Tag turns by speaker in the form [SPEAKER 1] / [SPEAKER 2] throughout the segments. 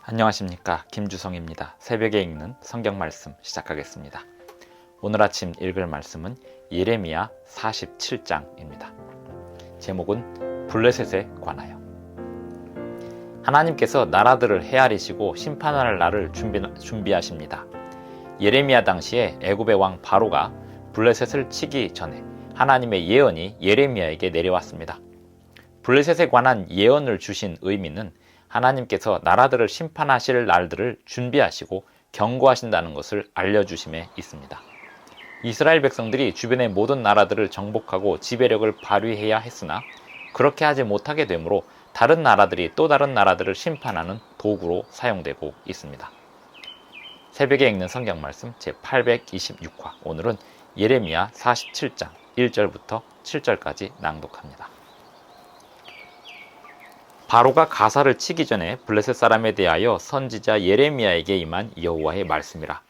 [SPEAKER 1] 안녕하십니까, 김주성입니다. 새벽에 읽는 성경 말씀 시작하겠습니다. 오늘 아침 읽을 말씀은 예레미야 47장입니다. 제목은 블레셋에 관하여. 하나님께서 나라들을 헤아리시고 심판할 날을 준비하십니다. 예레미야 당시에 애굽의 왕 바로가 블레셋을 치기 전에 하나님의 예언이 예레미야에게 내려왔습니다. 블레셋에 관한 예언을 주신 의미는 하나님께서 나라들을 심판하실 날들을 준비하시고 경고하신다는 것을 알려주심에 있습니다. 이스라엘 백성들이 주변의 모든 나라들을 정복하고 지배력을 발휘해야 했으나 그렇게 하지 못하게 되므로 다른 나라들이 또 다른 나라들을 심판하는 도구로 사용되고 있습니다. 새벽에 읽는 성경 말씀 제826화, 오늘은 예레미야 47장 1절부터 7절까지 낭독합니다. 바로가 가사를 치기 전에 블레셋 사람에 대하여 선지자 예레미야에게 임한 여호와의 말씀이라.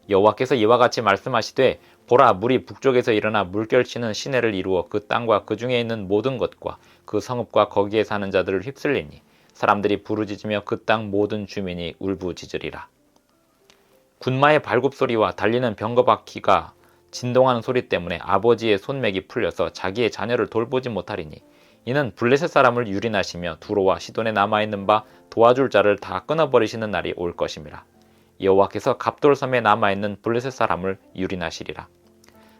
[SPEAKER 1] 여호와께서 이와 같이 말씀하시되, 보라, 물이 북쪽에서 일어나 물결치는 시내를 이루어 그 땅과 그 중에 있는 모든 것과 그 성읍과 거기에 사는 자들을 휩쓸리니 사람들이 부르짖으며 그 땅 모든 주민이 울부짖으리라. 군마의 발굽소리와 달리는 병거바퀴가 진동하는 소리 때문에 아버지의 손맥이 풀려서 자기의 자녀를 돌보지 못하리니 이는 블레셋 사람을 유린하시며 두로와 시돈에 남아있는 바 도와줄 자를 다 끊어버리시는 날이 올 것임이라. 여호와께서 갑돌섬에 남아있는 블레셋 사람을 유린하시리라.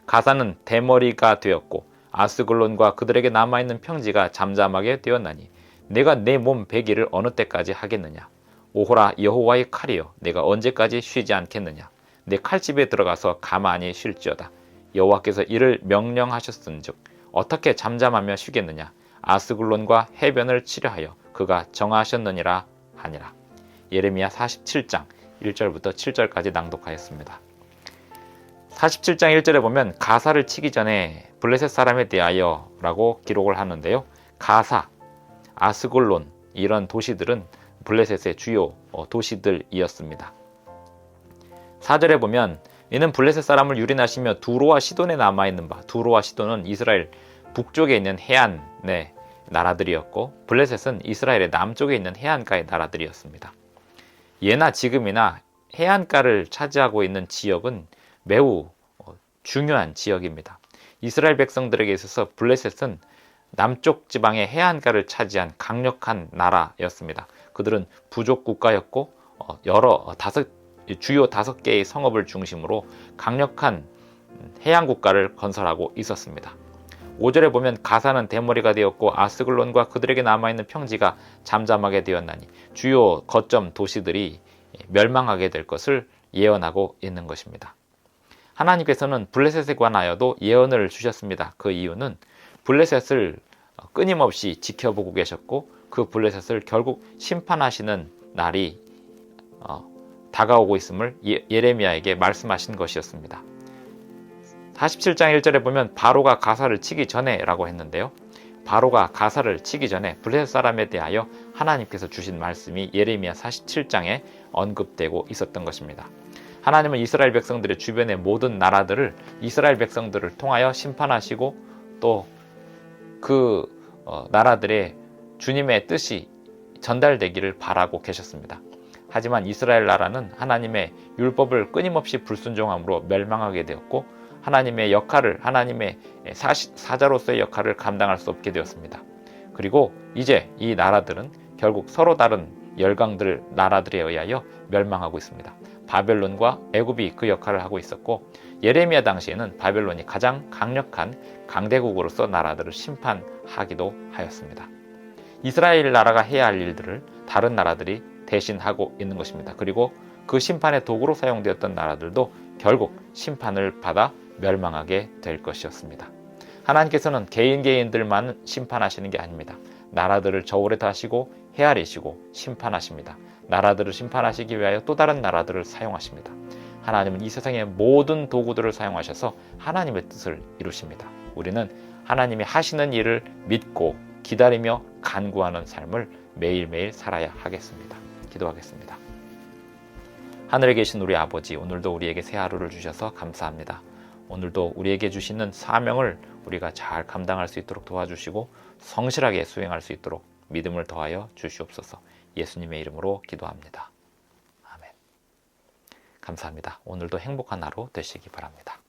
[SPEAKER 1] 가사는 대머리가 되었고 아스글론과 그들에게 남아있는 평지가 잠잠하게 되었나니 내가 내 몸 배기를 어느 때까지 하겠느냐. 오호라, 여호와의 칼이여, 내가 언제까지 쉬지 않겠느냐. 내 칼집에 들어가서 가만히 쉴지어다. 여호와께서 이를 명령하셨은즉 어떻게 잠잠하며 쉬겠느냐. 아스글론과 해변을 치려하여 그가 정하셨느니라 하니라. 예레미야 47장 1절부터 7절까지 낭독하였습니다. 47장 1절에 보면 가사를 치기 전에 블레셋 사람에 대하여 라고 기록을 하는데요. 가사, 아스글론, 이런 도시들은 블레셋의 주요 도시들이었습니다. 4절에 보면 이는 블레셋 사람을 유린하시며 두로와 시돈에 남아있는 바, 두로와 시돈은 이스라엘 북쪽에 있는 해안의 나라들이었고 블레셋은 이스라엘의 남쪽에 있는 해안가의 나라들이었습니다. 예나 지금이나 해안가를 차지하고 있는 지역은 매우 중요한 지역입니다. 이스라엘 백성들에게 있어서 블레셋은 남쪽 지방의 해안가를 차지한 강력한 나라였습니다. 그들은 부족 국가였고 주요 5개의 성읍을 중심으로 강력한 해안 국가를 건설하고 있었습니다. 5절에 보면 가사는 대머리가 되었고 아스글론과 그들에게 남아있는 평지가 잠잠하게 되었나니 주요 거점 도시들이 멸망하게 될 것을 예언하고 있는 것입니다. 하나님께서는 블레셋에 관하여도 예언을 주셨습니다. 그 이유는 블레셋을 끊임없이 지켜보고 계셨고 그 블레셋을 결국 심판하시는 날이 다가오고 있음을 예레미야에게 말씀하신 것이었습니다. 47장 1절에 보면 바로가 가사를 치기 전에 라고 했는데요. 바로가 가사를 치기 전에 블레셋 사람에 대하여 하나님께서 주신 말씀이 예레미야 47장에 언급되고 있었던 것입니다. 하나님은 이스라엘 백성들의 주변의 모든 나라들을 이스라엘 백성들을 통하여 심판하시고 또 그 나라들의 주님의 뜻이 전달되기를 바라고 계셨습니다. 하지만 이스라엘 나라는 하나님의 율법을 끊임없이 불순종함으로 멸망하게 되었고 하나님의 역할을, 하나님의 사자로서의 역할을 감당할 수 없게 되었습니다. 그리고 이제 이 나라들은 결국 서로 다른 나라들에 의하여 멸망하고 있습니다. 바벨론과 애굽이 그 역할을 하고 있었고 예레미야 당시에는 바벨론이 가장 강력한 강대국으로서 나라들을 심판하기도 하였습니다. 이스라엘 나라가 해야 할 일들을 다른 나라들이 대신하고 있는 것입니다. 그리고 그 심판의 도구로 사용되었던 나라들도 결국 심판을 받아 멸망하게 될 것이었습니다. 하나님께서는 개인들만 심판하시는 게 아닙니다. 나라들을 저울에 다시고 헤아리시고 심판하십니다. 나라들을 심판하시기 위하여 또 다른 나라들을 사용하십니다. 하나님은 이 세상의 모든 도구들을 사용하셔서 하나님의 뜻을 이루십니다. 우리는 하나님이 하시는 일을 믿고 기다리며 간구하는 삶을 매일매일 살아야 하겠습니다. 기도하겠습니다. 하늘에 계신 우리 아버지, 오늘도 우리에게 새 하루를 주셔서 감사합니다. 오늘도 우리에게 주시는 사명을 우리가 잘 감당할 수 있도록 도와주시고 성실하게 수행할 수 있도록 믿음을 더하여 주시옵소서. 예수님의 이름으로 기도합니다. 감사합니다. 오늘도 행복한 하루 되시기 바랍니다.